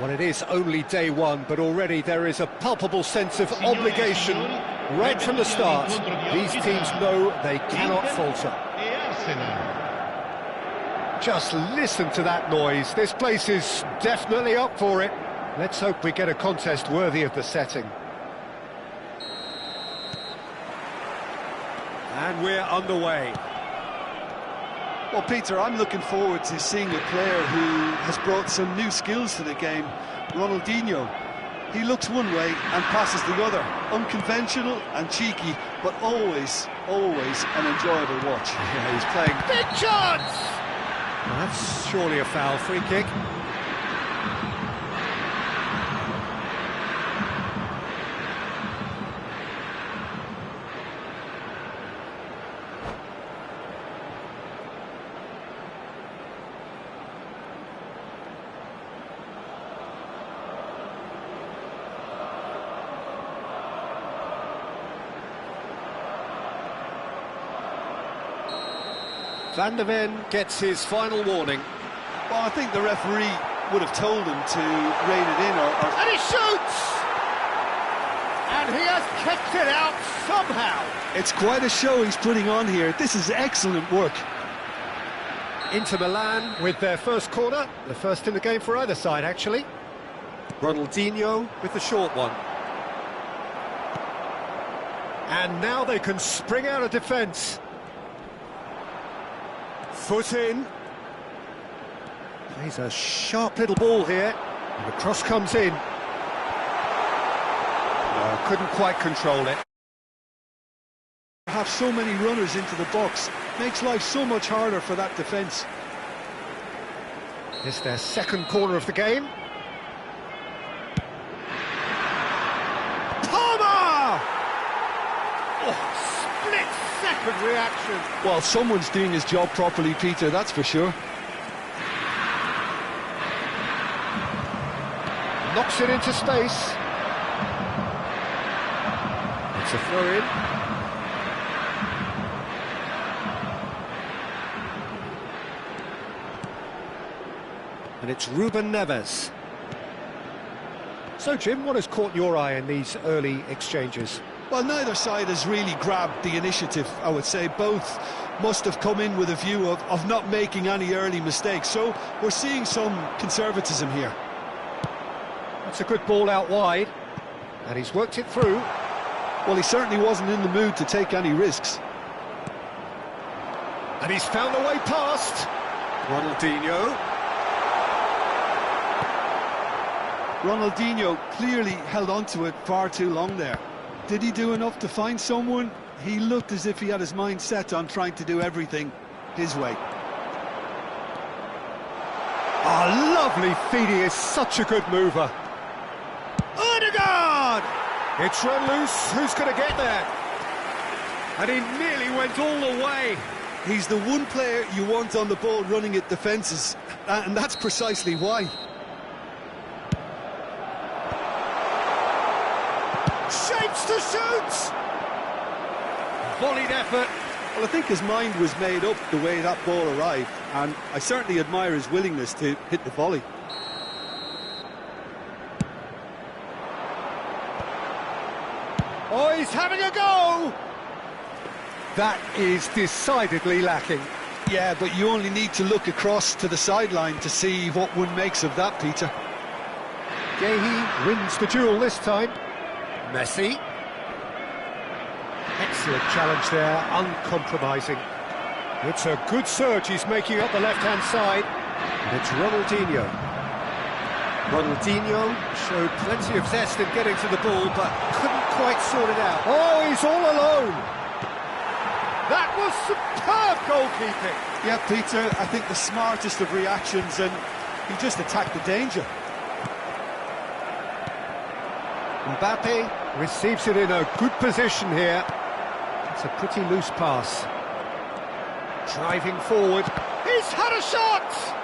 Well, it is only day one, but already there is a palpable sense of obligation right from the start. These teams know they cannot falter. Just listen to that noise. This place is definitely up for it. Let's hope we get a contest worthy of the setting. And we're underway. Well, Peter, I'm looking forward to seeing a player who has brought some new skills to the game, Ronaldinho. He looks one way and passes the other. Unconventional and cheeky, but always an enjoyable watch. Yeah, he's playing. Big chance! Well, that's surely a foul. Free kick. Van der Ven gets his final warning. Well, I think the referee would have told him to rein it in or... And he shoots! And he has kept it out somehow. It's quite a show he's putting on here. This is excellent work. Inter Milan with their first corner. The first in the game for either side, actually. Ronaldinho with the short one. And now they can spring out of defence. Foot in. Plays a sharp little ball here. And the cross comes in. Couldn't quite control it. Have so many runners into the box. Makes life so much harder for that defence. It's their second corner of the game. Palmer! Oh, split-second reaction. Well, someone's doing his job properly, Peter, that's for sure. Knocks it into space. It's a throw-in. And it's Ruben Neves. So, Jim, what has caught your eye in these early exchanges? Well, neither side has really grabbed the initiative, I would say. Both must have come in with a view of not making any early mistakes. So we're seeing some conservatism here. That's a good ball out wide. And he's worked it through. Well, he certainly wasn't in the mood to take any risks. And he's found a way past. Ronaldinho. Ronaldinho clearly held on to it far too long there. Did he do enough to find someone? He looked as if he had his mind set on trying to do everything his way. Oh, lovely feed. He is such a good mover. Odegaard! It's run loose. Who's going to get there? And he nearly went all the way. He's the one player you want on the ball running at defences, and that's precisely why. Shapes to shoot! Volleyed effort. Well, I think his mind was made up the way that ball arrived, and I certainly admire his willingness to hit the volley. Oh, he's having a go! That is decidedly lacking. Yeah, but you only need to look across to the sideline to see what one makes of that, Peter. Gehi wins the duel this time. Messi. Excellent challenge there, uncompromising. It's a good surge he's making up the left-hand side. And it's Ronaldinho. Ronaldinho showed plenty of zest in getting to the ball, but couldn't quite sort it out. Oh, he's all alone. That was superb goalkeeping. Yeah, Peter, I think the smartest of reactions, and he just attacked the danger. Mbappe receives it in a good position here. It's a pretty loose pass. Driving forward. He's had a shot!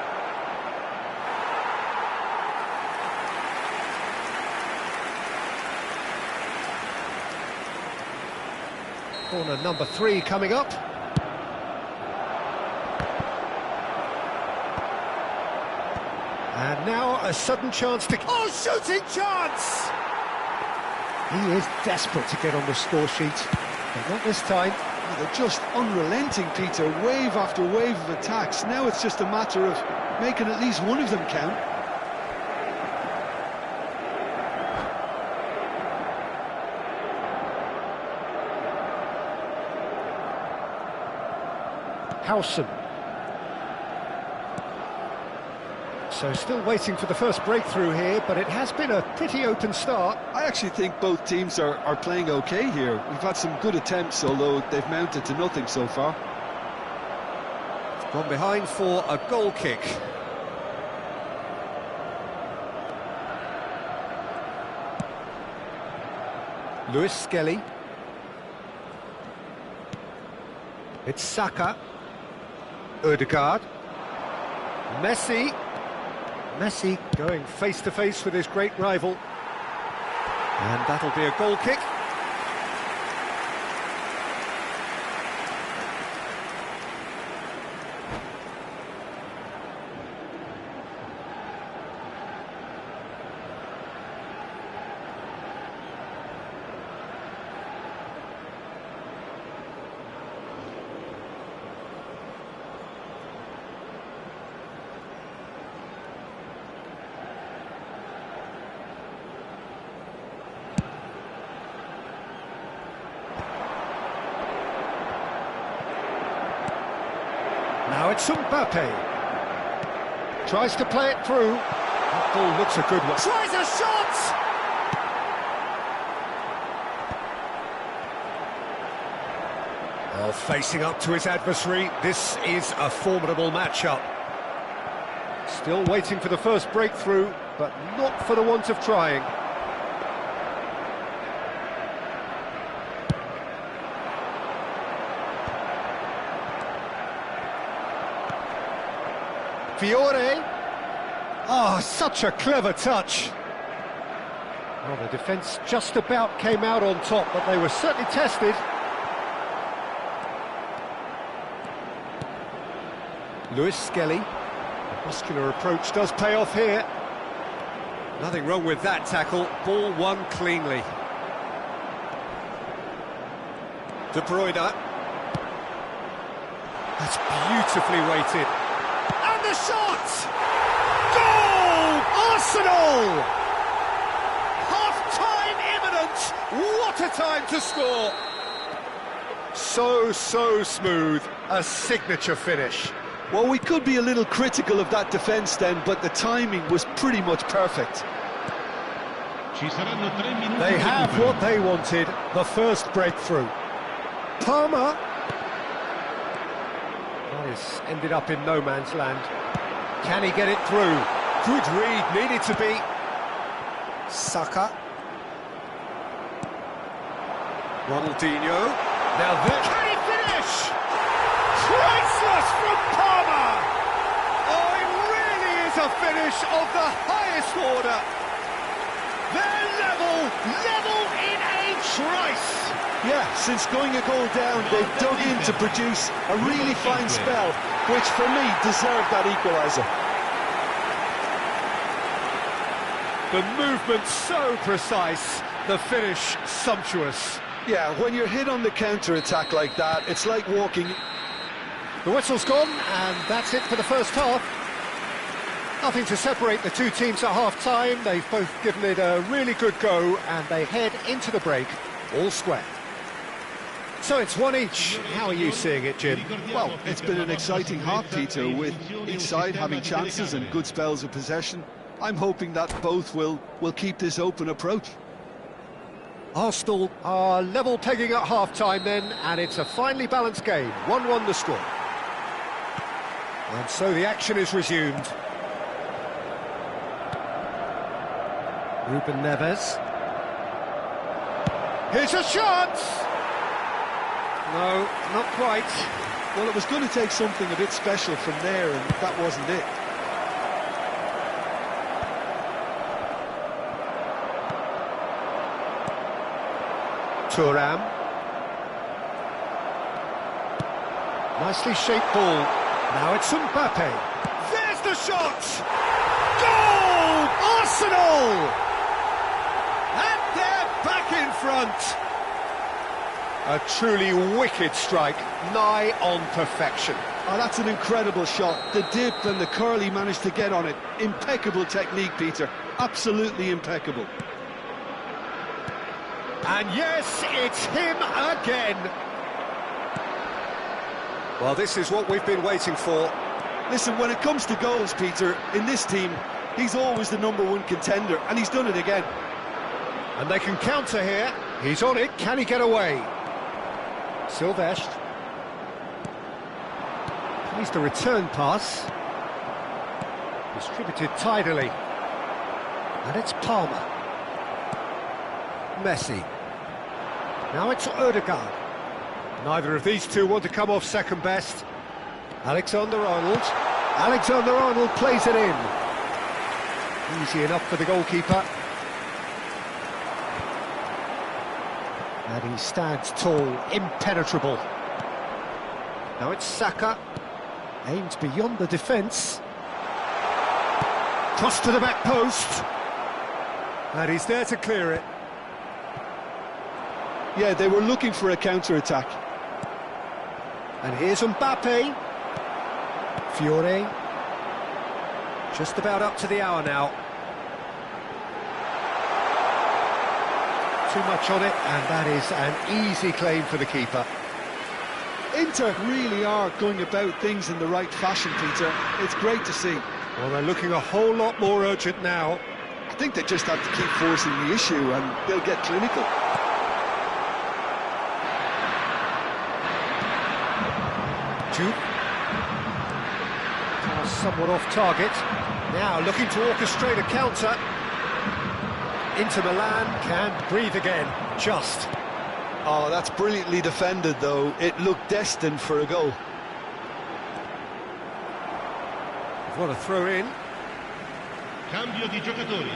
Corner number 3 coming up. And now a sudden chance to... Oh, shooting chance! He is desperate to get on the score sheet, but not this time. They're just unrelenting, Peter, wave after wave of attacks. Now it's just a matter of making at least one of them count. Howson. So still waiting for the first breakthrough here, but it has been a pretty open start. I actually think both teams are playing okay here. We've had some good attempts, although they've mounted to nothing so far. Gone behind for a goal kick. Lewis Skelly. It's Saka. Ødegaard. Messi. Messi going face-to-face with his great rival. And that'll be a goal kick. Now it's Mbappe. Tries to play it through. That ball looks a good one. Tries a shot! Oh, facing up to his adversary. This is a formidable matchup. Still waiting for the first breakthrough, but not for the want of trying. Fiore. Oh, such a clever touch. Well, the defence just about came out on top, but they were certainly tested. Lewis Skelly. The muscular approach does pay off here. Nothing wrong with that tackle. Ball won cleanly. De Bruyne. That's beautifully weighted. And the shot! Goal! Arsenal! Half-time imminent! What a time to score! So smooth. A signature finish. Well, we could be a little critical of that defence then, but the timing was pretty much perfect. They have what they wanted, the first breakthrough. Palmer. That has ended up in no man's land. Can he get it through? Good read, needed to be. Saka. Ronaldinho. Now there. Can he finish? Priceless from Palmer! Oh, it really is a finish of the highest order. They're level in a trice. Yeah, since going a goal down, they've dug in to produce a really fine spell, which for me deserved that equaliser. The movement so precise, the finish sumptuous. Yeah, when you're hit on the counter-attack like that, it's like walking... The whistle's gone, and that's it for the first half. Nothing to separate the two teams at half-time. They've both given it a really good go, and they head into the break all square. So it's one each. How are you seeing it, Jim? Well, it's been an exciting half, Peter, with each side having chances and good spells of possession. I'm hoping that both will keep this open approach. Arsenal are level pegging at half-time then, and it's a finely balanced game. 1-1 the score. And so the action is resumed. Ruben Neves. Here's a shot! No, not quite. Well, it was going to take something a bit special from there, and that wasn't it. Thuram. Nicely shaped ball. Now it's Mbappe. There's the shot! Goal! Arsenal! And they're back in front. A truly wicked strike, nigh on perfection. Oh, that's an incredible shot. The dip and the curl he managed to get on it. Impeccable technique, Peter. Absolutely impeccable. And yes, it's him again. Well, this is what we've been waiting for. Listen, when it comes to goals, Peter, in this team, he's always the #1 contender, and he's done it again. And they can counter here. He's on it. Can he get away? Silvestre. Plays the return pass. Distributed tidily. And it's Palmer. Messi. Now it's Odegaard. Neither of these two want to come off second best. Alexander-Arnold. Alexander-Arnold plays it in. Easy enough for the goalkeeper. And he stands tall, impenetrable. Now it's Saka. Aimed beyond the defence. Cross to the back post. And he's there to clear it. Yeah, they were looking for a counter-attack. And here's Mbappe. Fiore. Just about up to the hour now. Too much on it, and that is an easy claim for the keeper. Inter really are going about things in the right fashion, Peter. It's great to see. Well, they're looking a whole lot more urgent now. I think they just have to keep forcing the issue and they'll get clinical. Jude. Pass somewhat off target. Now looking to orchestrate a counter. Inter Milan can breathe again, just. Oh, that's brilliantly defended, though. It looked destined for a goal. What a throw in. Cambio di giocatori.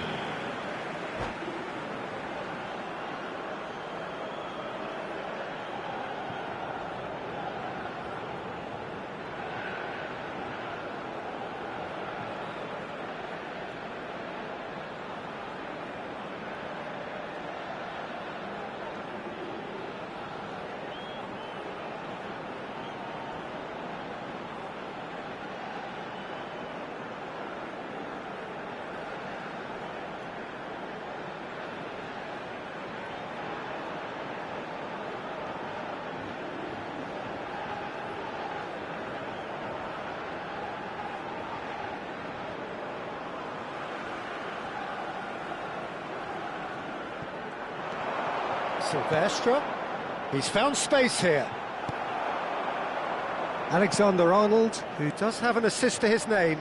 Silvestre. He's found space here. Alexander-Arnold, who does have an assist to his name.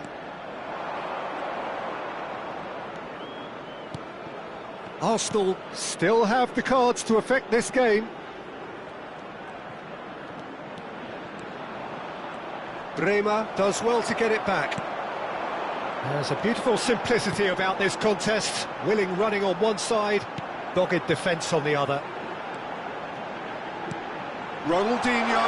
Arsenal still have the cards to affect this game. Bremer does well to get it back. There's a beautiful simplicity about this contest. Willing running on one side, dogged defence on the other. Ronaldinho.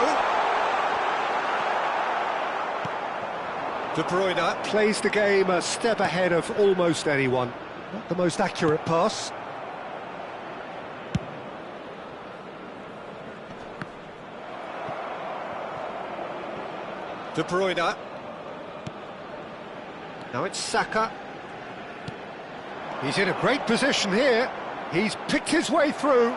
De Bruyne plays the game a step ahead of almost anyone. Not the most accurate pass. De Bruyne. Now it's Saka. He's in a great position here. He's picked his way through.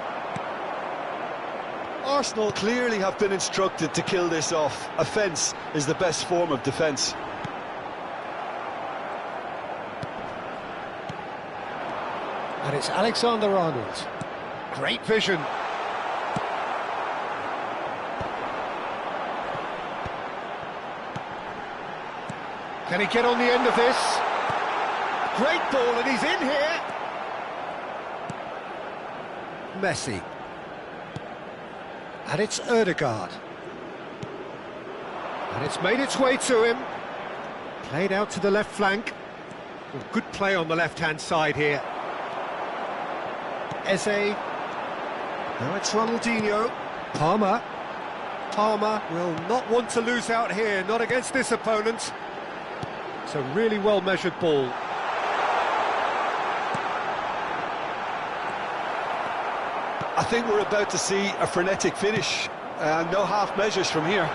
Arsenal clearly have been instructed to kill this off. Offence is the best form of defence. And it's Alexander-Arnold. Great vision. Can he get on the end of this? Great ball, and he's in here. Messi. And it's Odegaard. And it's made its way to him. Played out to the left flank. Well, good play on the left-hand side here. Eze. Now it's Ronaldinho. Palmer. Palmer will not want to lose out here, not against this opponent. It's a really well-measured ball. I think we're about to see a frenetic finish. No half measures from here.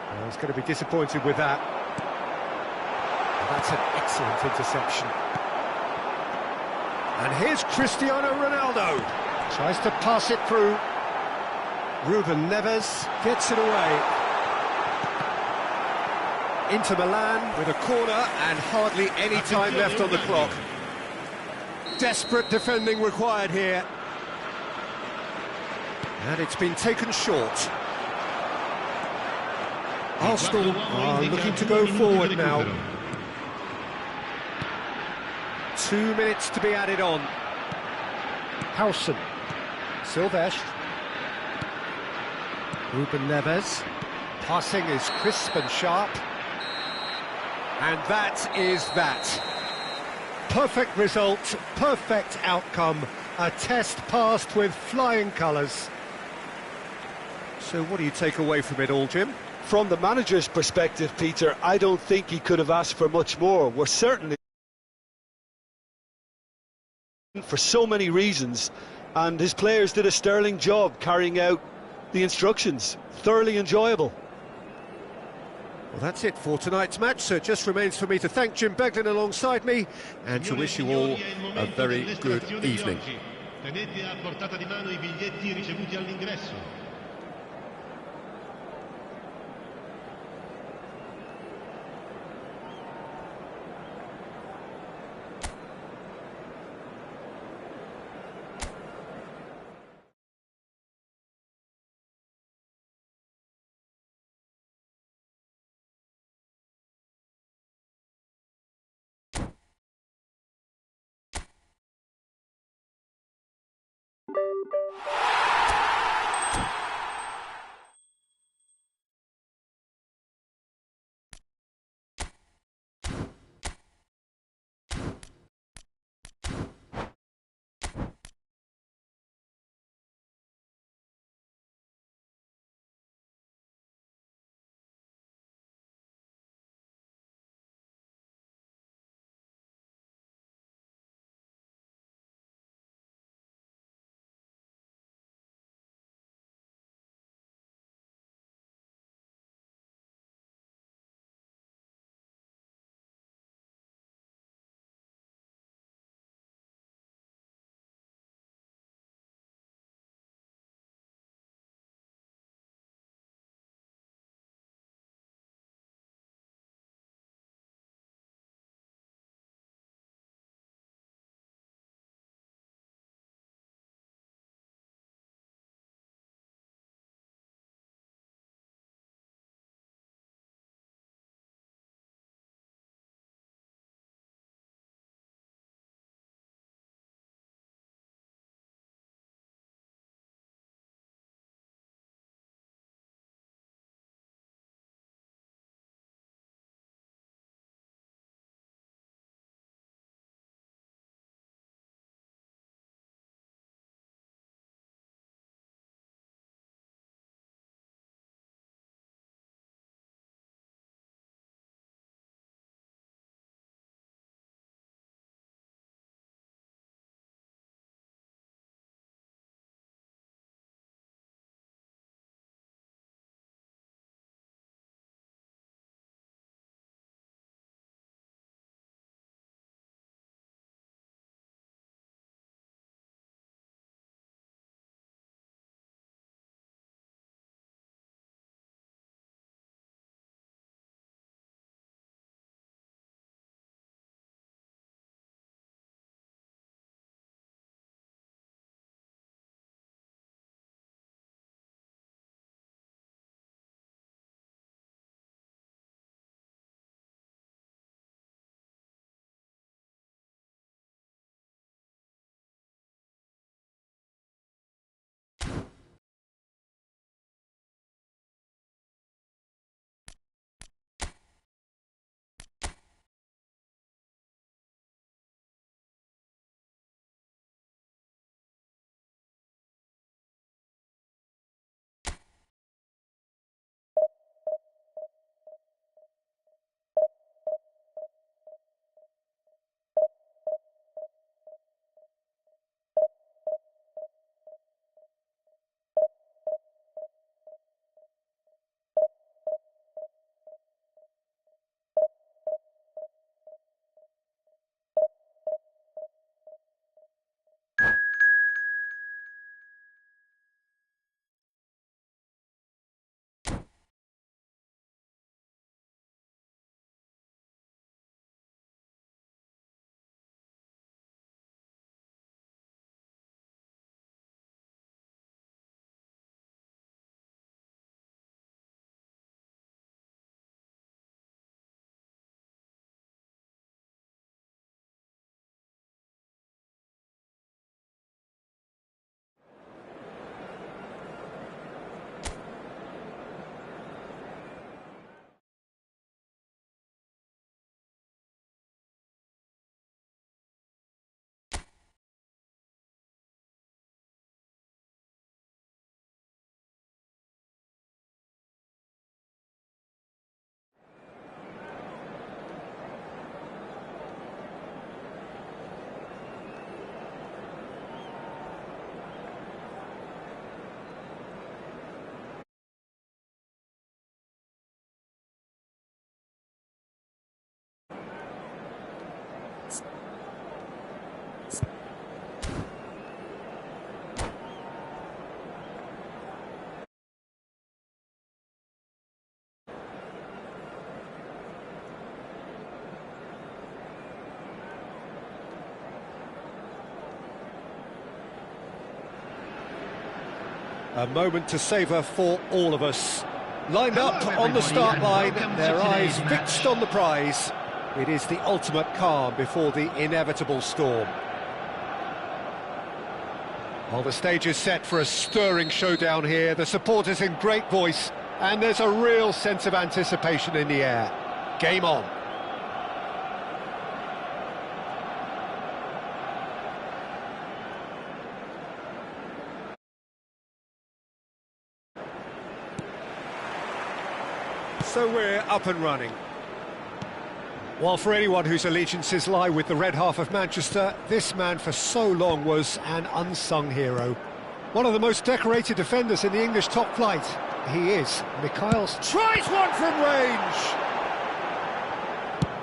Well, he's going to be disappointed with that. That's an excellent interception. And here's Cristiano Ronaldo. Tries to pass it through. Ruben Neves gets it away. Inter Milan with a corner and hardly any time left on the clock. Desperate defending required here. And it's been taken short. Arsenal are looking to go forward now. 2 minutes to be added on. Howson. Silvestre. Ruben Neves. Passing is crisp and sharp. And that is that. Perfect result, perfect outcome. A test passed with flying colours. So what do you take away from it all, Jim? From the manager's perspective, Peter, I don't think he could have asked for much more. We're certainly for so many reasons, and his players did a sterling job carrying out the instructions. Thoroughly enjoyable. Well, that's it for tonight's match, so it just remains for me to thank Jim Beglin alongside me and to wish you all a very good evening. Tenete a portata di mano I biglietti ricevuti all'ingresso. A moment to savour for all of us. Lined up on the start line, their eyes fixed on the prize. It is the ultimate calm before the inevitable storm. Well, the stage is set for a stirring showdown here. The supporters in great voice, and there's a real sense of anticipation in the air. Game on. So we're up and running. Well, for anyone whose allegiances lie with the red half of Manchester, this man for so long was an unsung hero. One of the most decorated defenders in the English top flight. He is. Mikhail's tries one from range!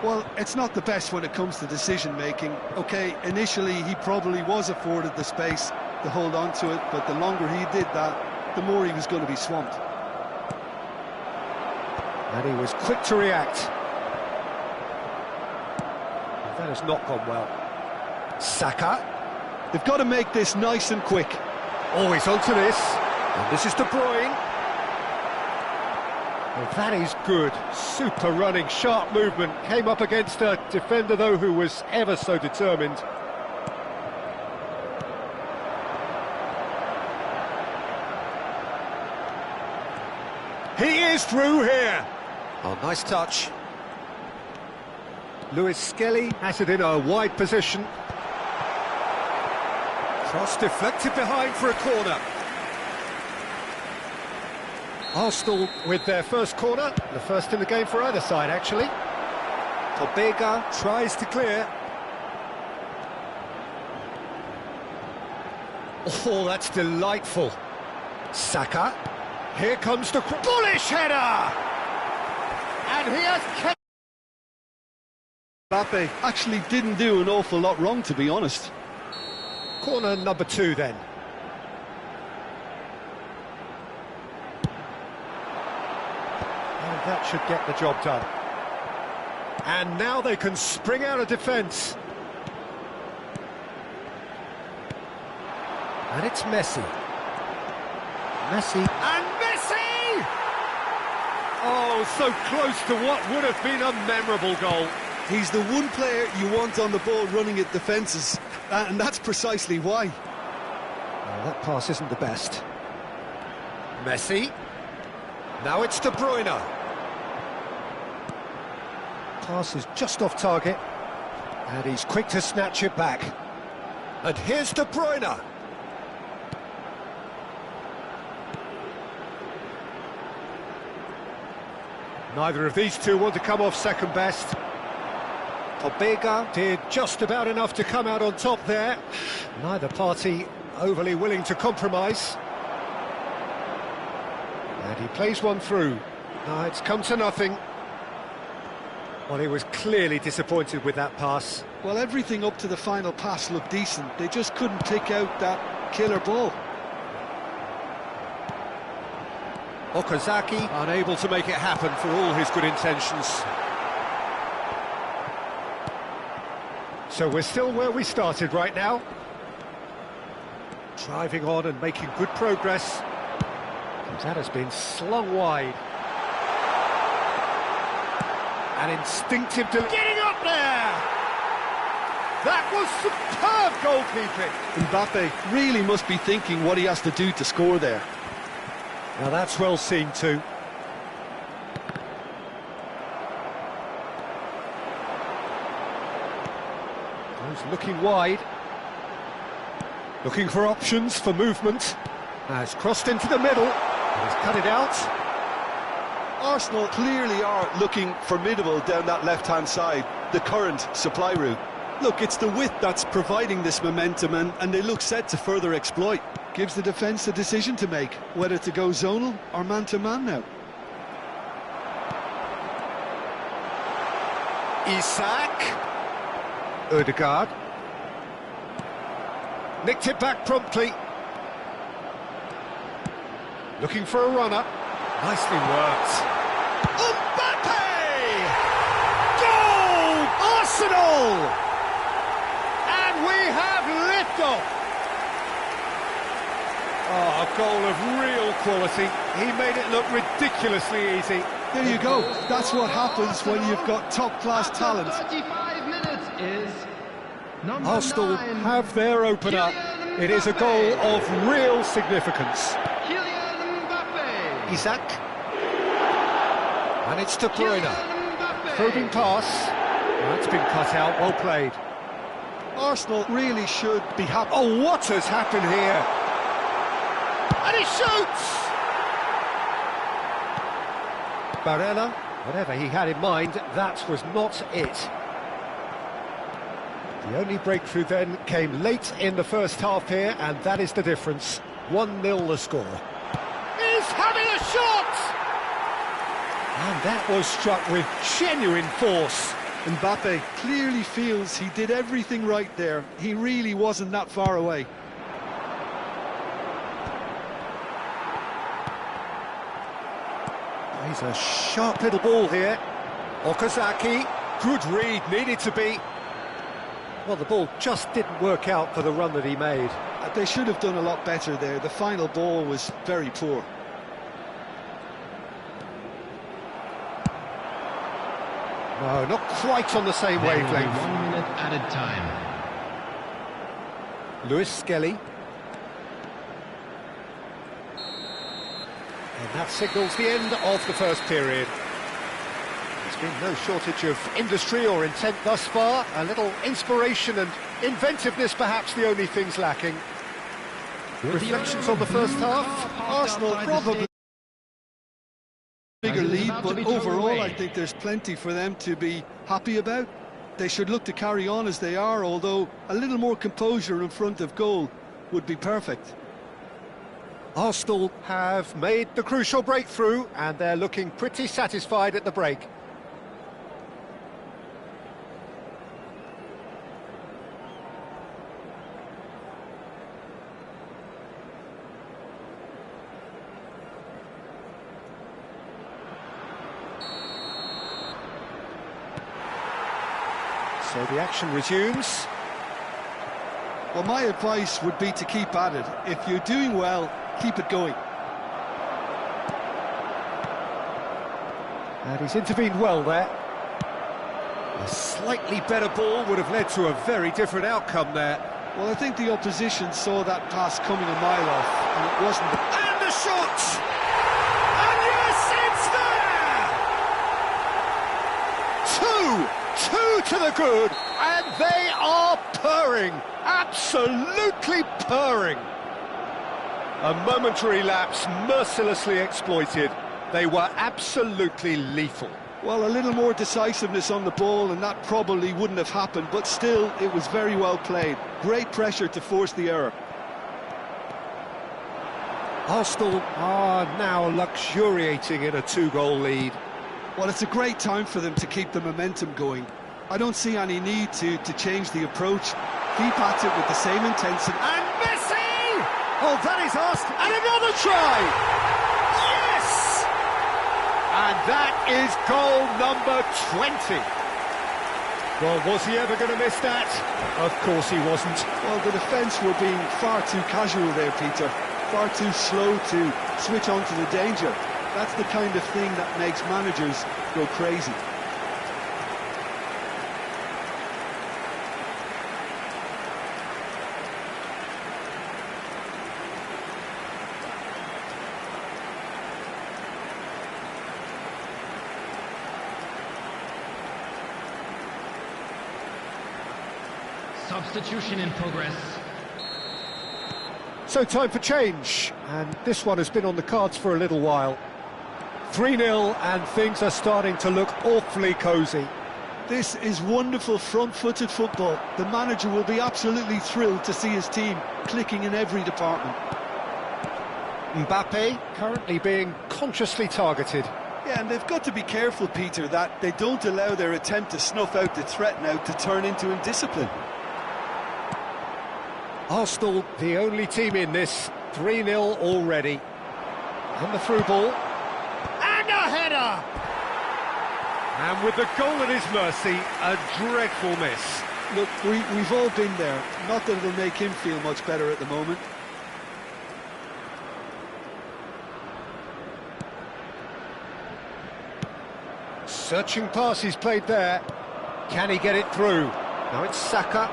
Well, it's not the best when it comes to decision-making. OK, initially he probably was afforded the space to hold on to it, but the longer he did that, the more he was going to be swamped. And he was quick to react. That has not gone well. Saka. They've got to make this nice and quick. Oh, he's onto this. And this is De Bruyne. Well, that is good. Super running, sharp movement. Came up against a defender, though, who was ever so determined. He is through here. Oh, nice touch. Lewis Skelly has it in a wide position. Cross deflected behind for a corner. Arsenal with their first corner, the first in the game for either side, actually. Pobega tries to clear. Oh, that's delightful. Saka. Here comes the bullish header! And he has kept... Mbappe actually didn't do an awful lot wrong, to be honest. Corner number 2 then. And that should get the job done. And now they can spring out of defence. And it's Messi. Messi. And Messi! Oh, so close to what would have been a memorable goal. He's the one player you want on the ball running at defences, and that's precisely why. Well, that pass isn't the best. Messi. Now it's De Bruyne. Pass is just off target, and he's quick to snatch it back. And here's De Bruyne. Neither of these two want to come off second best. Pobega did just about enough to come out on top there. Neither party overly willing to compromise. And he plays one through. No, it's come to nothing. Well, he was clearly disappointed with that pass. Well, everything up to the final pass looked decent. They just couldn't pick out that killer ball. Okazaki unable to make it happen for all his good intentions. So we're still where we started right now. Driving on and making good progress. That has been slung wide. An instinctive... Getting up there! That was superb goalkeeping! Mbappe really must be thinking what he has to do to score there. Now that's well seen too. He's looking wide. Looking for options for movement. Has crossed into the middle. And he's cut it out. Arsenal clearly are looking formidable down that left-hand side, the current supply route. Look, it's the width that's providing this momentum, and they look set to further exploit. Gives the defence a decision to make, whether to go zonal or man-to-man now. Isak. Ødegaard. Nicked it back promptly. Looking for a runner. Nicely worked. Mbappe! Goal! Arsenal! And we have liftoff. Oh, a goal of real quality. He made it look ridiculously easy. There you go. That's what happens when you've got top-class talent. 35 minutes is number Arsenal 9. have their opener. It is a goal of real significance. Kylian Mbappe. Isaac. And it's De Bruyne. Kylian Mbappe. Probing pass. That's been cut out, well played. Arsenal really should be happy. Oh, what has happened here? And he shoots! Barella, whatever he had in mind, that was not it. The only breakthrough then came late in the first half here, and that is the difference. 1-0 the score. He's having a shot! And that was struck with genuine force. Mbappe clearly feels he did everything right there. He really wasn't that far away. He's a sharp little ball here. Okazaki, good read, needed to be. Well, the ball just didn't work out for the run that he made. They should have done a lot better there. The final ball was very poor. No, not quite on the same There will be wavelength. 1 minute added time. Lewis Skelly. And that signals the end of the first period. There's been no shortage of industry or intent thus far. A little inspiration and inventiveness, perhaps the only things lacking. Reflections on the first half? Arsenal probably bigger lead, but overall I think there's plenty for them to be happy about. They should look to carry on as they are, although a little more composure in front of goal would be perfect. Arsenal have made the crucial breakthrough, and they're looking pretty satisfied at the break. So the action resumes. Well, my advice would be to keep at it. If you're doing well, keep it going. And he's intervened well there. A slightly better ball would have led to a very different outcome there. Well, I think the opposition saw that pass coming a mile off, and it wasn't. And the shot! And yes, it's there! Two to the good, and they are purring, absolutely purring. A momentary lapse mercilessly exploited. They were absolutely lethal. Well, a little more decisiveness on the ball, and that probably wouldn't have happened, but still, it was very well played. Great pressure to force the error. Arsenal are now luxuriating in a 2-goal lead. Well, it's a great time for them to keep the momentum going. I don't see any need to change the approach. Keep at it with the same intensity. And Messi! Oh, that is asked. And another try! Yes! And that is goal number 20. Well, was he ever going to miss that? Of course he wasn't. Well, the defence were being far too casual there, Peter. Far too slow to switch on to the danger. That's the kind of thing that makes managers go crazy. Substitution in progress. So time for change, and this one has been on the cards for a little while. 3-0, and things are starting to look awfully cosy. This is wonderful front-footed football. The manager will be absolutely thrilled to see his team clicking in every department. Mbappe currently being consciously targeted. Yeah, and they've got to be careful, Peter, that they don't allow their attempt to snuff out the threat now to turn into indiscipline. Arsenal, the only team in this, 3-0 already. And the through ball. And a header! And with the goal at his mercy, a dreadful miss. Look, we've all been there. Not that it'll make him feel much better at the moment. Searching pass he's played there. Can he get it through? Now it's Saka.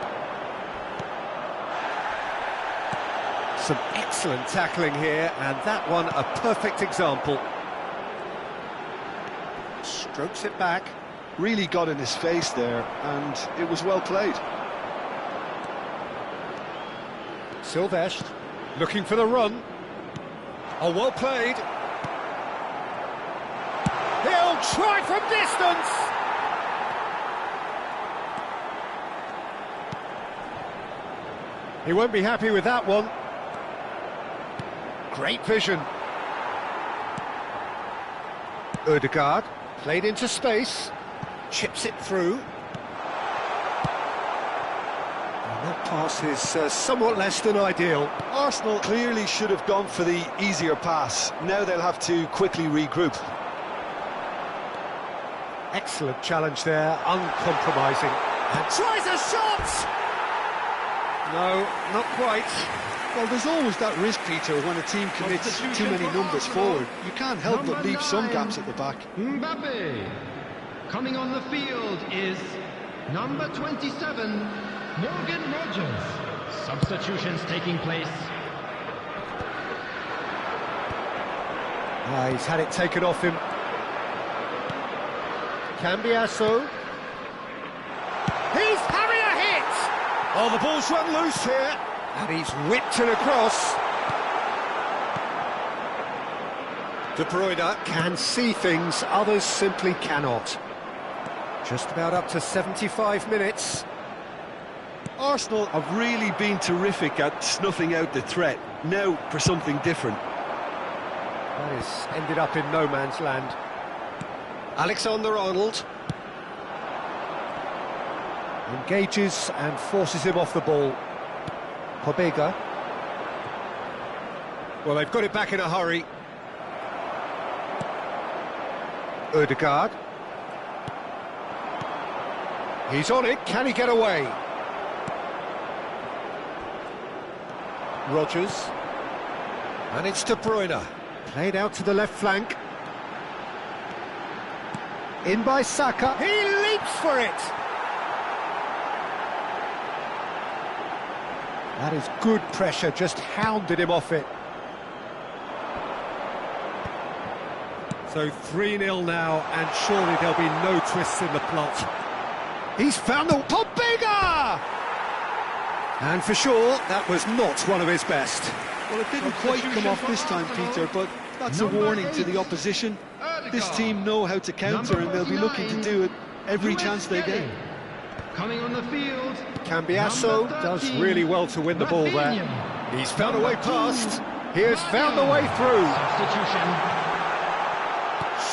Some excellent tackling here, and that one a perfect example. Strokes it back. Really got in his face there, and it was well played. Silvestre, looking for the run. Oh, well played. He'll try from distance. He won't be happy with that one. Great vision. Ødegaard, played into space. Chips it through. And that pass is somewhat less than ideal. Arsenal clearly should have gone for the easier pass. Now they'll have to quickly regroup. Excellent challenge there, uncompromising. And tries a shot! No, not quite. Well, there's always that risk, Peter, when a team commits too many numbers forward. You can't help but leave some gaps at the back. Mbappe. Coming on the field is number 27, Morgan Rogers. Substitutions taking place. He's had it taken off him. Cambiasso. He's having a hit! Oh, the ball's run loose here. And he's whipped it across. De Bruyne can see things others simply cannot. Just about up to 75 minutes. Arsenal have really been terrific at snuffing out the threat. Now for something different. That has ended up in no man's land. Alexander-Arnold engages and forces him off the ball. Pobega. Well, they've got it back in a hurry. Ødegaard. He's on it, can he get away? Rogers. And it's De Bruyne. Played out to the left flank. In by Saka. He leaps for it! That is good pressure, just hounded him off it. So 3-0 now, and surely there'll be no twists in the plot. He's found the... Pobega! And for sure, that was not one of his best. Well, it didn't quite come off this time, Peter, but that's a warning to the opposition. This team know how to counter, and they'll be looking to do it every chance they get. Coming on the field, Cambiasso does really well to win the ball there. He's found a way past. He has found a way through. Substitution.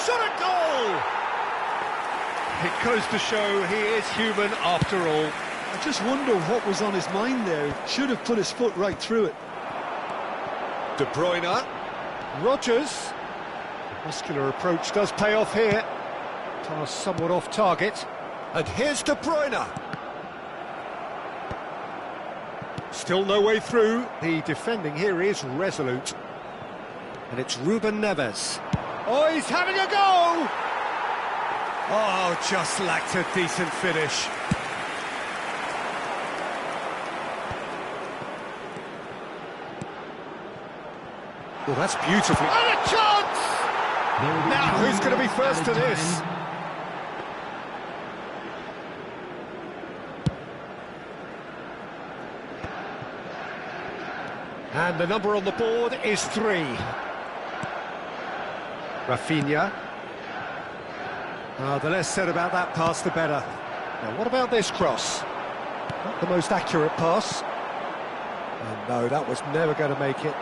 Shot a goal! It goes to show he is human after all. I just wonder what was on his mind there. Should have put his foot right through it. De Bruyne. Rogers. The muscular approach does pay off here. Pass somewhat off target. And here's De Bruyne. Still no way through. The defending here is resolute. And it's Ruben Neves. Oh, he's having a go! Oh, just lacked a decent finish. Oh, that's beautiful. And a chance! Now, who's going to be first to this? And the number on the board is 3. Rafinha. The less said about that pass, the better. Now, what about this cross? Not the most accurate pass. And no, that was never going to make it.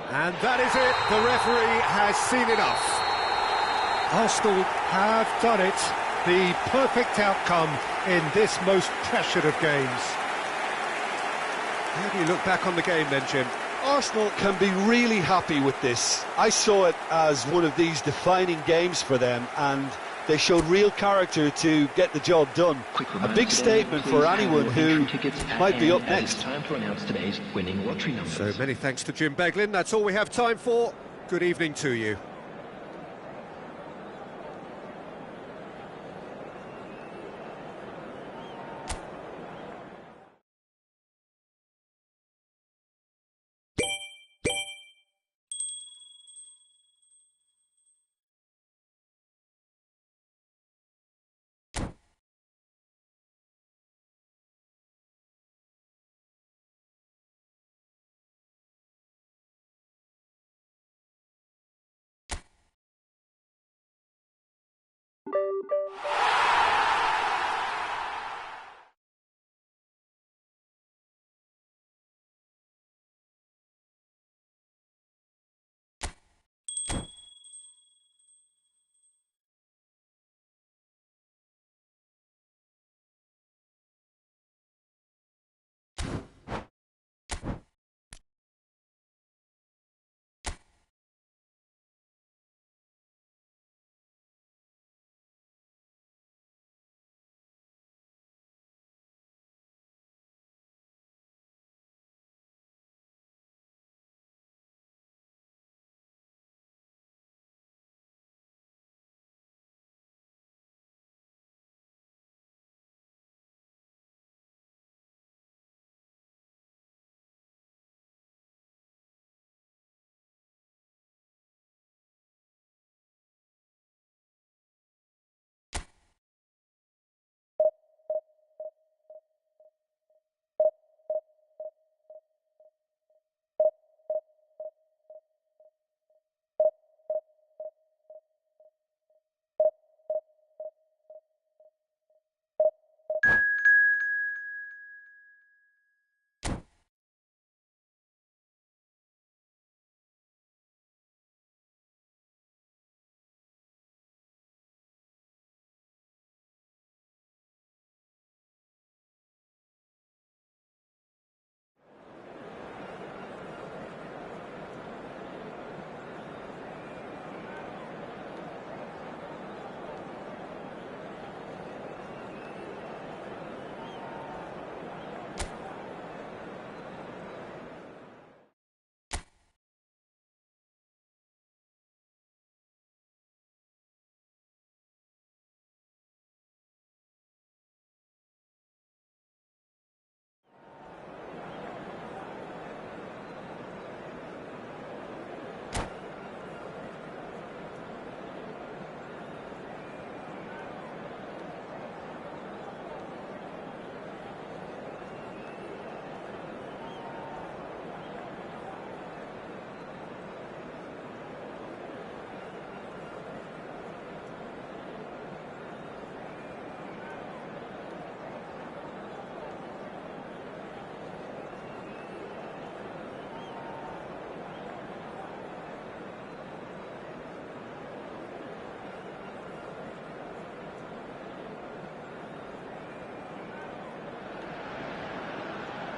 And that is it. The referee has seen enough. Arsenal have done it. The perfect outcome in this most pressured of games. How do you look back on the game then, Jim? Arsenal can be really happy with this. I saw it as one of these defining games for them, and they showed real character to get the job done. A big statement for anyone who might be up next. Time to announce today's winning lottery numbers. So many thanks to Jim Beglin. That's all we have time for. Good evening to you.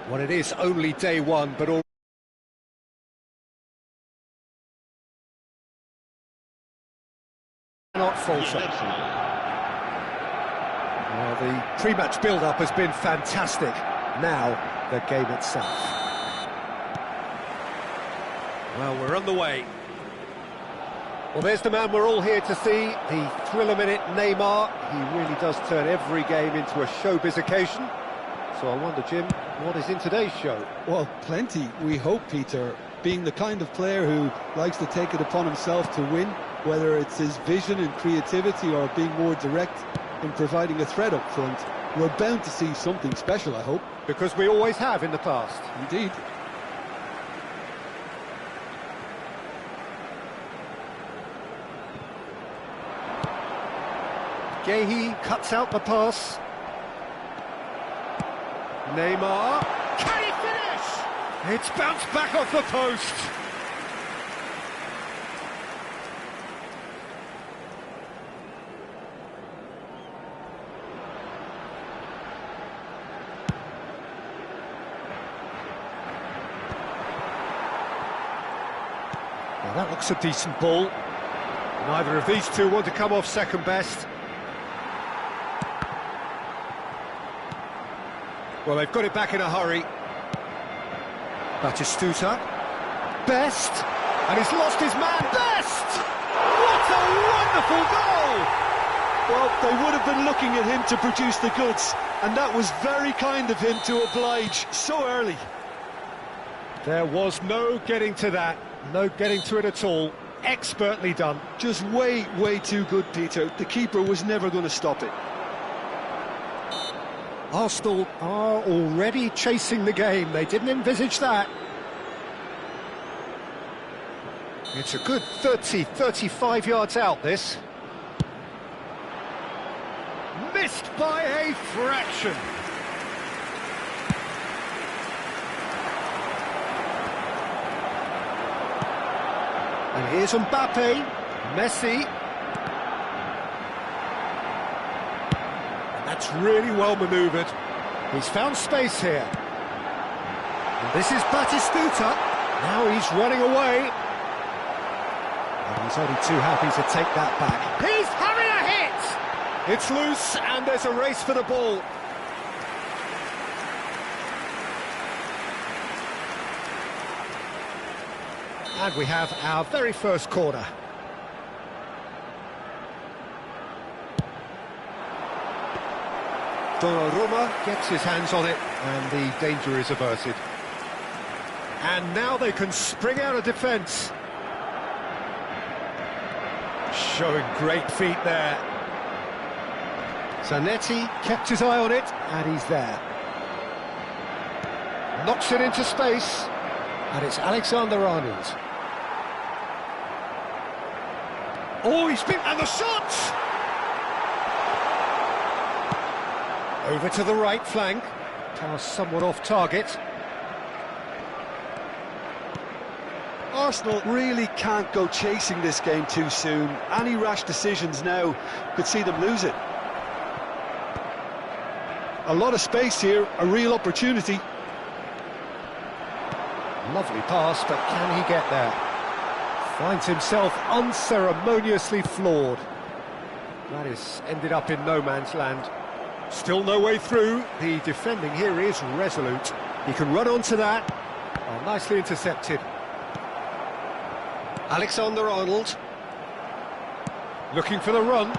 Well, it is only day one, but all not falter. Well, the pre-match build-up has been fantastic. Now, the game itself. Well, we're on the way. Well, there's the man we're all here to see, the thriller-minute Neymar. He really does turn every game into a showbiz occasion. So I wonder, Jim, what is in today's show? Well, plenty, we hope, Peter. Being the kind of player who likes to take it upon himself to win, whether it's his vision and creativity or being more direct in providing a threat up front, we're bound to see something special, I hope. Because we always have in the past. Indeed. Gehi cuts out the pass. Neymar. Can he finish? It's bounced back off the post. Well, that looks a decent ball. Neither of these two want to come off second best. Well, they've got it back in a hurry. Batistuta. Best! And he's lost his man. Best! What a wonderful goal! Well, they would have been looking at him to produce the goods, and that was very kind of him to oblige so early. There was no getting to that. No getting to it at all. Expertly done. Just way too good, Peter. The keeper was never going to stop it. Arsenal are already chasing the game. They didn't envisage that. It's a good 35 yards out, this. Missed by a fraction. And here's Mbappe, Messi. That's really well manoeuvred. He's found space here. And this is Batistuta. Now he's running away. And he's only too happy to take that back. He's having a hit! It's loose and there's a race for the ball. And we have our very first corner. Donnarumma gets his hands on it, and the danger is averted. And now they can spring out of defence. Showing great feet there. Zanetti kept his eye on it, and he's there. Knocks it into space, and it's Alexander-Arnold. Oh, he's been... and the shot! Over to the right flank. Pass somewhat off target. Arsenal really can't go chasing this game too soon. Any rash decisions now could see them lose it. A lot of space here, a real opportunity. Lovely pass, but can he get there? Finds himself unceremoniously floored. That is ended up in no man's land. Still no way through. The defending here is resolute. He can run onto that. Oh, nicely intercepted. Alexander-Arnold. Looking for the run.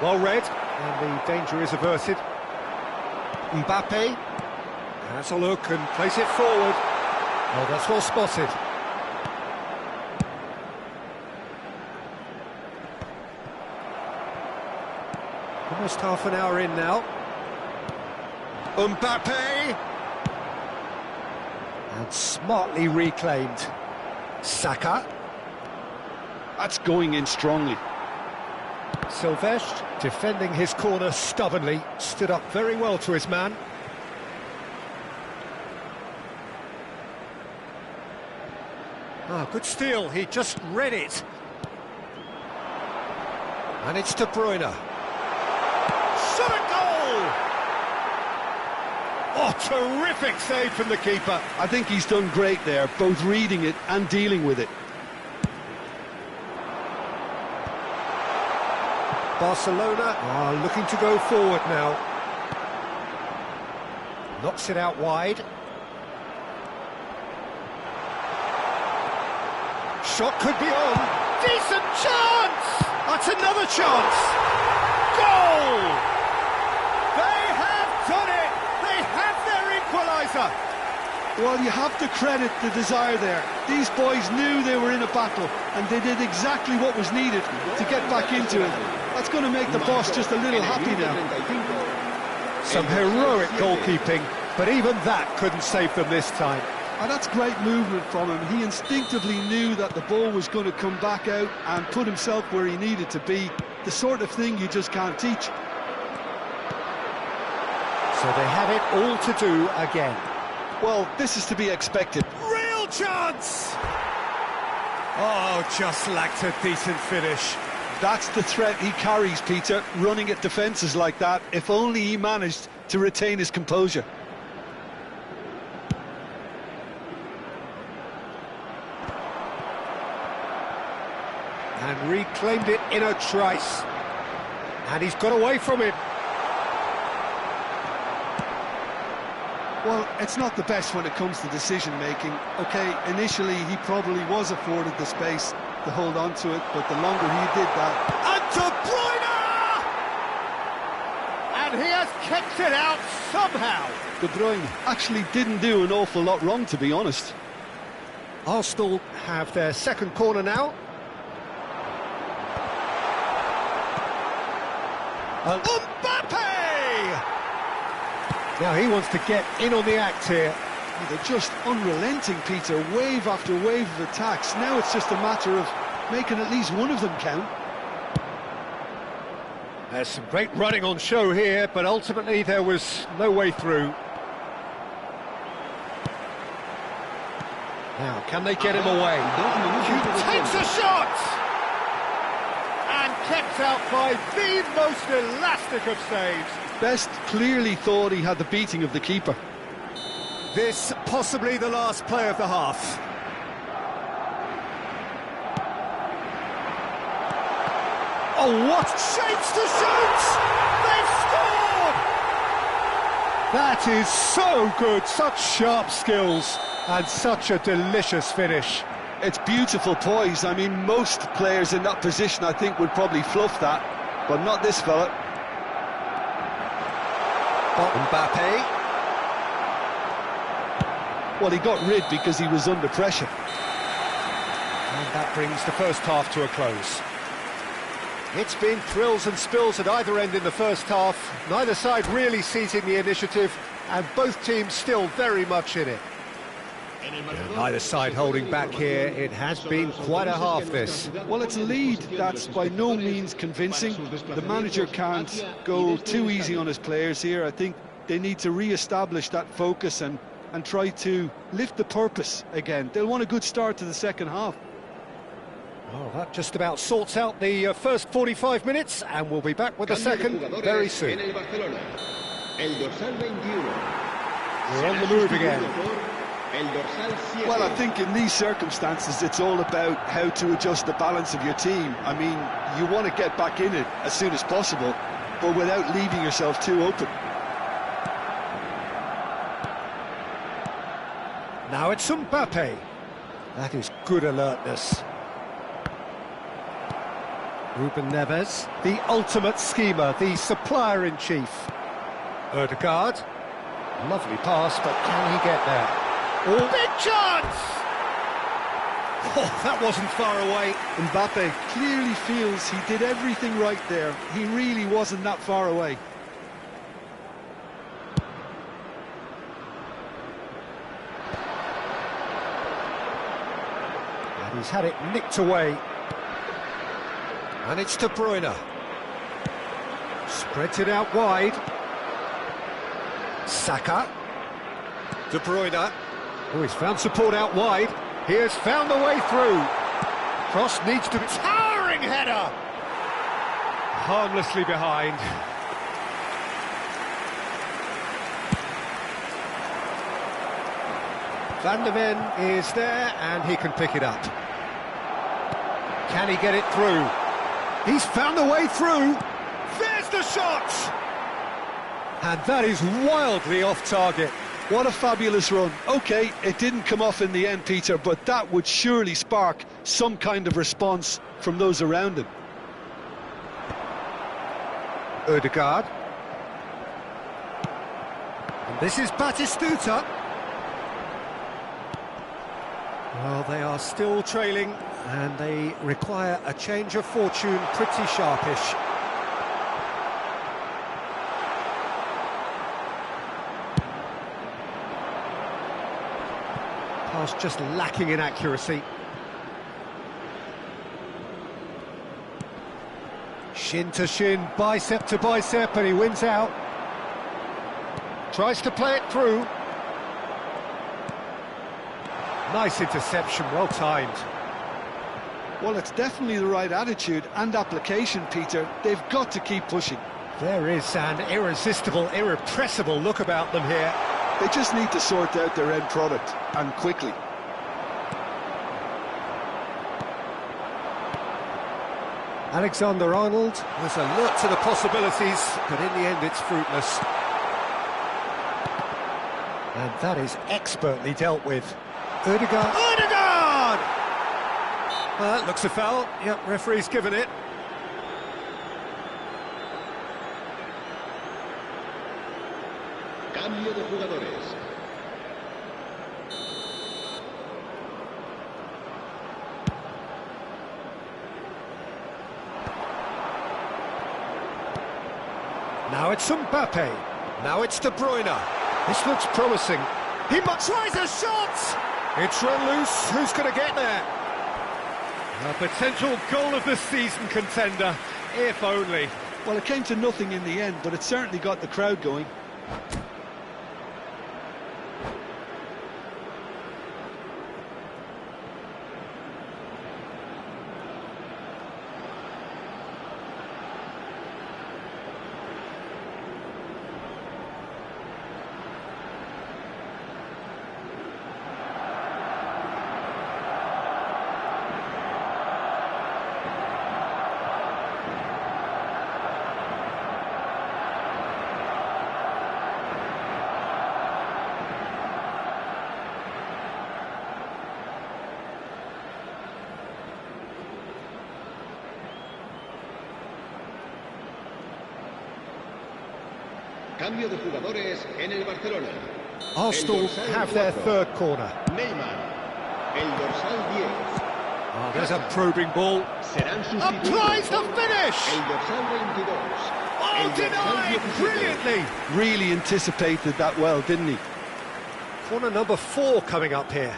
Well read. And the danger is averted. Mbappe. Has a look and plays it forward. Oh, that's well spotted. Almost half an hour in now. Mbappe! And smartly reclaimed. Saka. That's going in strongly. Silvestre, defending his corner stubbornly, stood up very well to his man. Ah, good steal, he just read it. And it's De Bruyne. Shot a goal! Oh, terrific save from the keeper. I think he's done great there, both reading it and dealing with it. Barcelona are looking to go forward now. Knocks it out wide. Shot could be on. Decent chance! That's another chance! Goal! They have done it! They have their equaliser! Well, you have to credit the desire there. These boys knew they were in a battle, and they did exactly what was needed to get back into it. That's going to make the boss just a little happy now. Some heroic goalkeeping, but even that couldn't save them this time. And that's great movement from him. He instinctively knew that the ball was going to come back out and put himself where he needed to be. The sort of thing you just can't teach. So they have it all to do again. Well, this is to be expected. Real chance! Oh, just lacked a decent finish. That's the threat he carries, Peter, running at defences like that. If only he managed to retain his composure. And reclaimed it in a trice. And he's got away from it. Well, it's not the best when it comes to decision-making. OK, initially he probably was afforded the space to hold on to it, but the longer he did that... And De Bruyne! And he has kept it out somehow. De Bruyne actually didn't do an awful lot wrong, to be honest. Arsenal have their second corner now. Mbappe! Now he wants to get in on the act here. They're just unrelenting, Peter, wave after wave of attacks. Now it's just a matter of making at least one of them count. There's some great running on show here, but ultimately there was no way through. Now, can they get him away? He takes a shot! And kept out by the most elastic of saves. Best clearly thought he had the beating of the keeper. This possibly the last play of the half. Oh, what shapes to shoot! They've scored! That is so good, such sharp skills and such a delicious finish. It's beautiful poise. I mean, most players in that position, I think, would probably fluff that, but not this fella. Mbappe. Well, he got rid because he was under pressure. And that brings the first half to a close. It's been thrills and spills at either end in the first half. Neither side really seizing the initiative, and both teams still very much in it. And neither side holding back here. It has been quite a half, this. Well, it's a lead that's by no means convincing. The manager can't go too easy on his players here. I think they need to re-establish that focus and try to lift the purpose again. They'll want a good start to the second half. Oh, that just about sorts out the first 45 minutes, and we'll be back with the second very soon. We're on the move again. Well, I think in these circumstances, it's all about how to adjust the balance of your team. I mean, you want to get back in it as soon as possible, but without leaving yourself too open. Now it's Mbappe. That is good alertness. Ruben Neves, the ultimate schemer, the supplier-in-chief. Ødegaard. Lovely pass, but can he get there? Oh, big chance! Oh, that wasn't far away. Mbappe clearly feels he did everything right there. He really wasn't that far away. And he's had it nicked away. And it's De Bruyne. Spreads it out wide. Saka. De Bruyne. Oh, he's found support out wide. He has found a way through. Cross needs to be... Towering header! Harmlessly behind. Van der Ven is there, and he can pick it up. Can he get it through? He's found a way through. There's the shot! And that is wildly off target. What a fabulous run. OK, it didn't come off in the end, Peter, but that would surely spark some kind of response from those around him. Ødegaard. And this is Batistuta. Well, they are still trailing, and they require a change of fortune pretty sharpish. Pass just lacking in accuracy. Shin to shin, bicep to bicep, and he wins out. Tries to play it through. Nice interception, well timed. Well, it's definitely the right attitude and application, Peter. They've got to keep pushing. There is an irresistible, irrepressible look about them here. They just need to sort out their end product, and quickly. Alexander-Arnold was alert to the possibilities, but in the end it's fruitless. And that is expertly dealt with. Ødegaard. Ødegaard! Well, that looks a foul. Yep, referee's given it. Cambio de jugadores. Now it's Mbappe. Now it's De Bruyne. This looks promising. He tries a shot! It's run loose. Who's going to get there? A potential goal of the season contender, if only. Well, it came to nothing in the end, but it certainly got the crowd going. Cambio de jugadores en el Barcelona. Arsenal have their third corner. Neymar, el dorsal 10. Oh, there's a probing ball. Serán sustituidos. Applies the finish! El dorsal 22. Oh, El dorsal denied 17. brilliantly! Really anticipated that well, didn't he? Corner number 4 coming up here.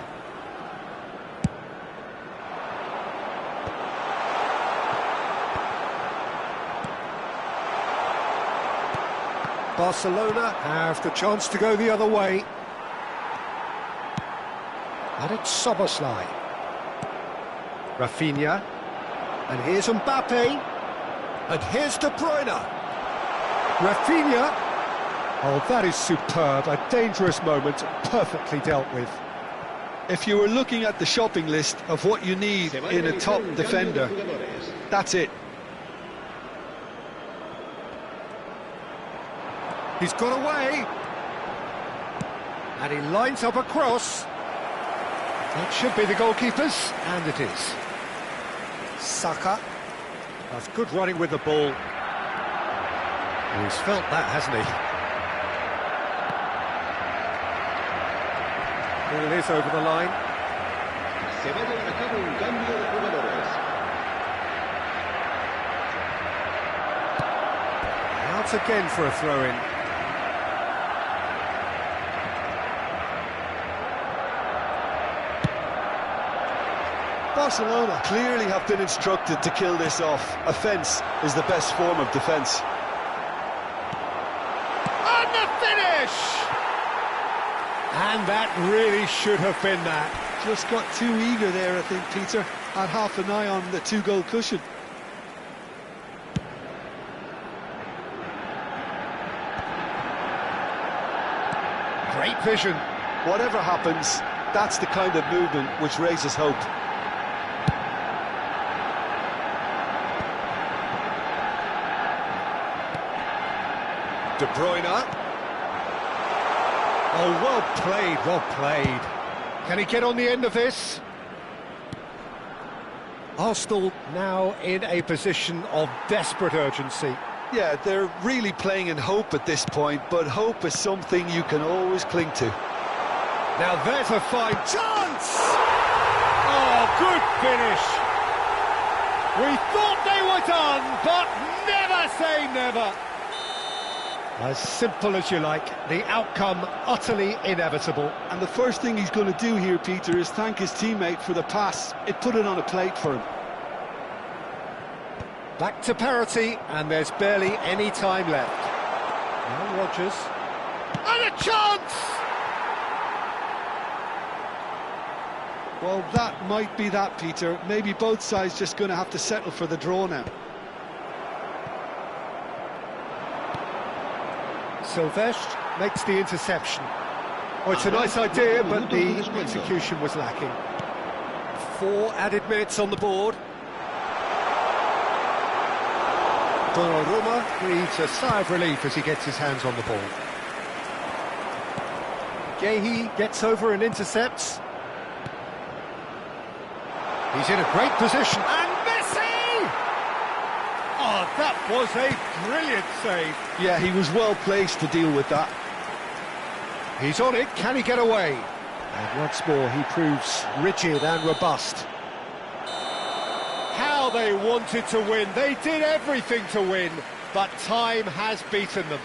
Barcelona have the chance to go the other way. And it's Szoboszlai. Rafinha. And here's Mbappe. And here's De Bruyne. Rafinha. Oh, that is superb. A dangerous moment, perfectly dealt with. If you were looking at the shopping list of what you need in a top defender, that's it. He's got away. And he lines up a cross. That should be the goalkeeper's, and it is. Saka. That's good running with the ball. He's felt that, hasn't he? Ball is over the line. Se va a llevar a cabo un cambio de jugadores. Out again for a throw-in. Barcelona clearly have been instructed to kill this off. Offence is the best form of defence. And the finish! And that really should have been that. Just got too eager there, I think, Peter. Had half an eye on the two-goal cushion. Great vision. Whatever happens, That's the kind of movement which raises hope. De Bruyne. Oh, well played, well played. Can he get on the end of this? Arsenal now in a position of desperate urgency. Yeah, they're really playing in hope at this point, but hope is something you can always cling to. Now there's a fine chance! Oh, good finish! We thought they were done, but never say never! As simple as you like, the outcome utterly inevitable. And the first thing he's going to do here, Peter, is thank his teammate for the pass. It put it on a plate for him. Back to parity, and there's barely any time left. Now Rodgers. And a chance! Well, that might be that, Peter. Maybe both sides just going to have to settle for the draw now. Silvestre makes the interception. Oh, it's a nice idea, but the execution was lacking. 4 added minutes on the board. Donnarumma breathes a sigh of relief as he gets his hands on the ball. Gehi gets over and intercepts. He's in a great position. And Messi! Oh, that was a brilliant save. Yeah, he was well placed to deal with that. He's on it, can he get away? And once more he proves rigid and robust. How they wanted to win, they did everything to win, but time has beaten them.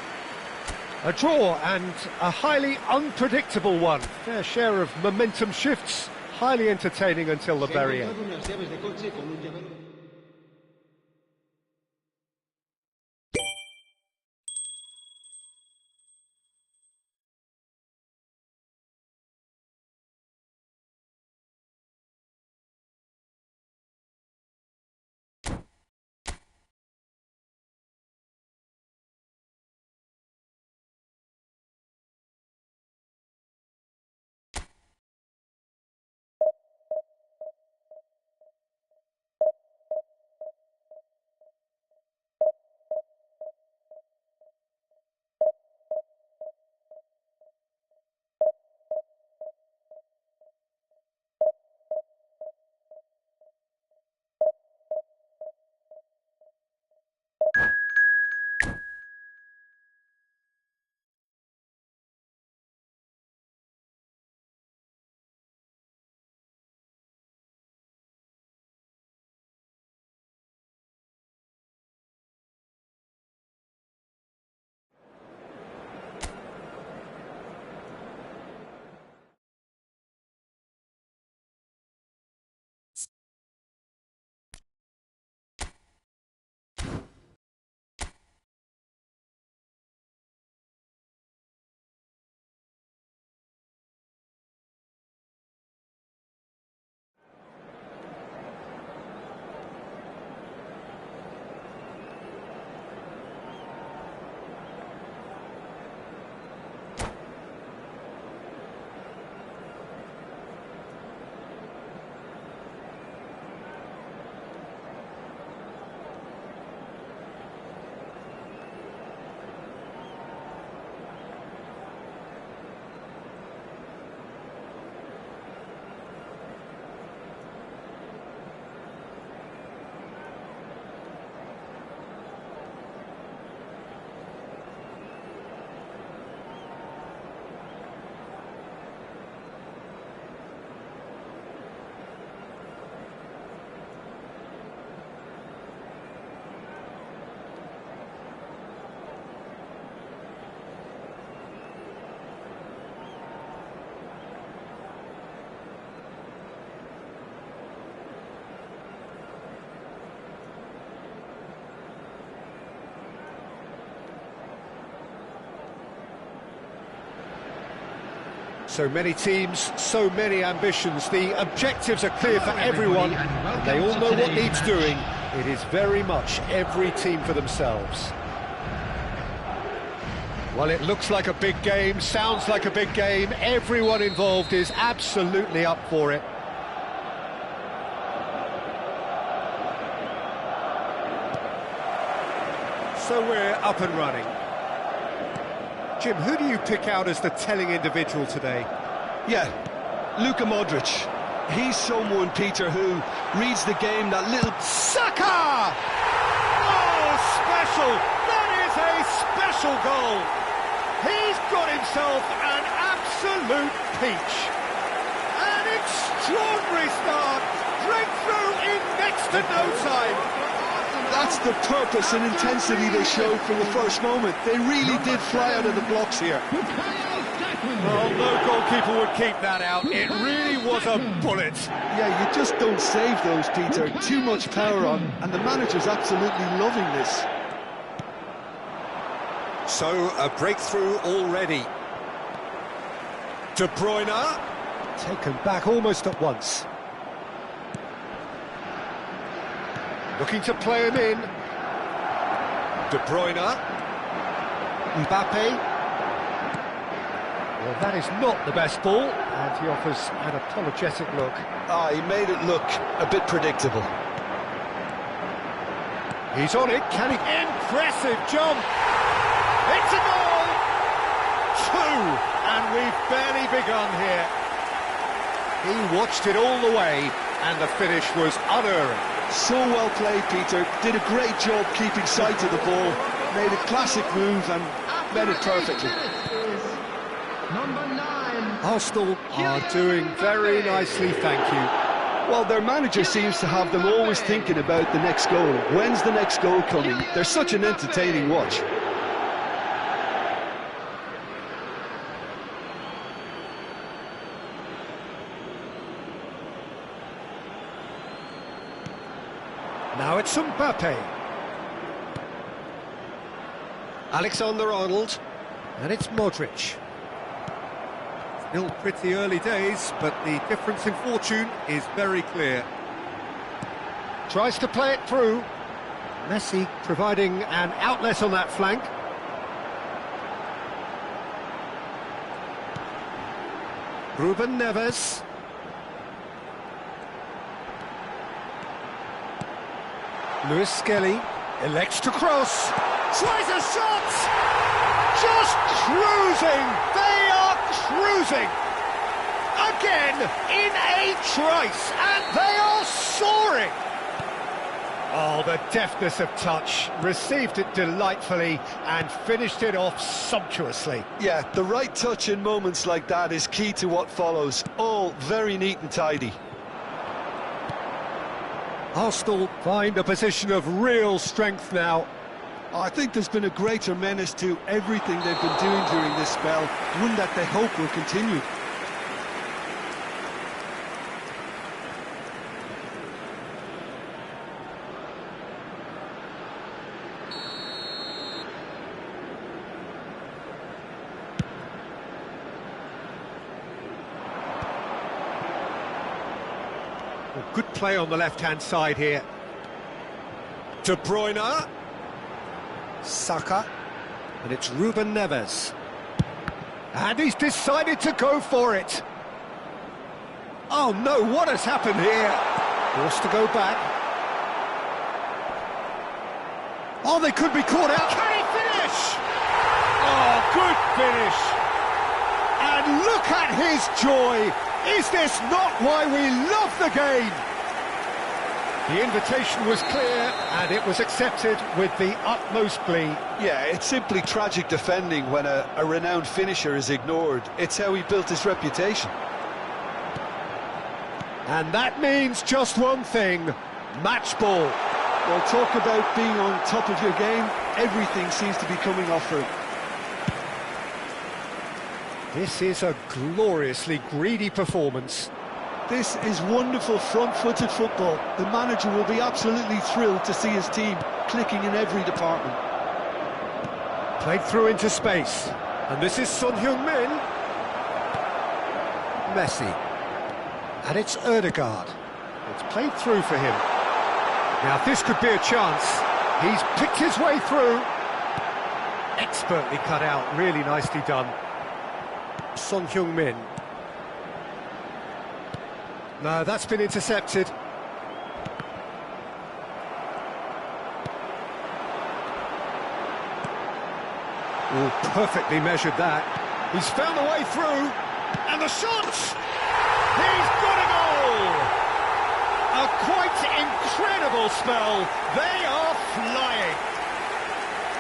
A draw, and a highly unpredictable one. Fair share of momentum shifts, highly entertaining until the very end. So many teams, so many ambitions. The objectives are clear for everyone, and they all know what needs doing. It is very much every team for themselves. Well, it looks like a big game, sounds like a big game. Everyone involved is absolutely up for it. So we're up and running. Jim, who do you pick out as the telling individual today? Yeah, Luka Modric. He's someone, Peter, who reads the game that little... Saka! Oh, special! That is a special goal! He's got himself an absolute peach. An extraordinary start. Breakthrough in next to no time. That's the purpose and intensity they showed from the first moment. They really did fly out of the blocks here. Well, no goalkeeper would keep that out. It really was a bullet. Yeah, you just don't save those, Peter. Too much power on, and the manager's absolutely loving this. So, a breakthrough already. De Bruyne. Taken back almost at once. Looking to play him in. De Bruyne. Mbappe. Well, that is not the best ball, and he offers an apologetic look. He made it look a bit predictable. He's on it, can he? Impressive jump! It's a goal! 2, and we've barely begun here. He watched it all the way, and the finish was unerring. So well played, Peter. Did a great job keeping sight of the ball. Made a classic move and made it perfectly. Arsenal are doing very nicely, thank you. Well, their manager seems to have them always thinking about the next goal. When's the next goal coming? They're such an entertaining watch. Now it's Mbappe. Alexander-Arnold. And it's Modric. Still pretty early days, but the difference in fortune is very clear. Tries to play it through. Messi providing an outlet on that flank. Ruben Neves. Lewis Skelly elects to cross. Tries a shot! Just cruising! They are cruising! Again, in a trice, and they are soaring! Oh, the deftness of touch. Received it delightfully and finished it off sumptuously. Yeah, the right touch in moments like that is key to what follows. All very neat and tidy. Arsenal find a position of real strength now. I think there's been a greater menace to everything they've been doing during this spell, one that they hope will continue. Good play on the left-hand side here. De Bruyne. Saka. And it's Ruben Neves. And he's decided to go for it. Oh no, what has happened here? Forced to go back. Oh, they could be caught out. Can he finish? Oh, good finish. And look at his joy. Is this not why we love the game? The invitation was clear, and it was accepted with the utmost glee. Yeah, it's simply tragic defending when a renowned finisher is ignored. It's how he built his reputation. And that means just one thing, match ball. Well, talk about being on top of your game. Everything seems to be coming off for him. This is a gloriously greedy performance. This is wonderful front-footed football. The manager will be absolutely thrilled to see his team clicking in every department. Played through into space. And this is Son Heung-min. Messi. And it's Ødegaard. It's played through for him. Now this could be a chance. He's picked his way through. Expertly cut out, really nicely done. Son Heung-min. No, that's been intercepted. Oh, perfectly measured that. He's found a way through, and the shot! He's got a goal! A quite incredible spell. They are flying.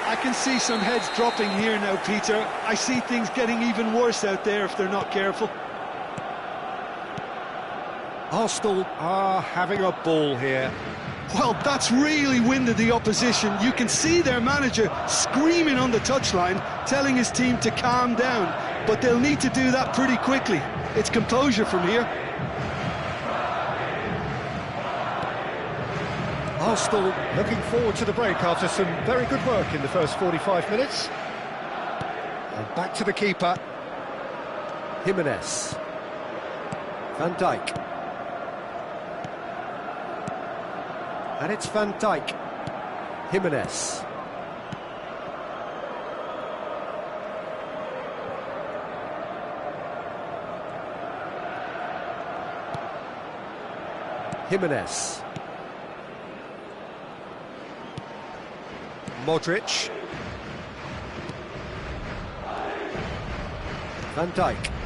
I can see some heads dropping here now, Peter. I see things getting even worse out there if they're not careful. Arsenal are having a ball here. Well, that's really winded the opposition. You can see their manager screaming on the touchline, telling his team to calm down. But they'll need to do that pretty quickly. It's composure from here. Arsenal looking forward to the break after some very good work in the first 45 minutes. And back to the keeper. Jimenez. Van Dijk. And it's Van Dijk. Jimenez. Jimenez. Modric. Van Dijk.